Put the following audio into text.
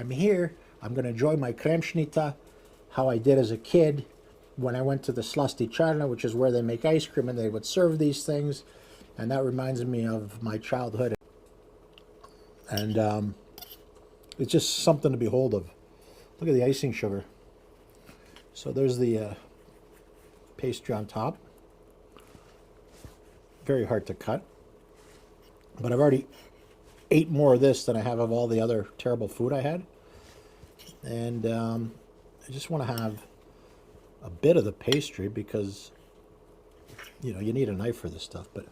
I'm here. I'm going to enjoy my Kremsnita, how I did as a kid when I went to the Slasticharna, which is where they make ice cream, and they would serve these things. And that reminds me of my childhood. And it's just something to behold of. Look at the icing sugar. So there's the pastry on top. Very hard to cut. But I've already ate more of this than I have of all the other terrible food I had. And I just want to have a bit of the pastry because, you know, you need a knife for this stuff. But,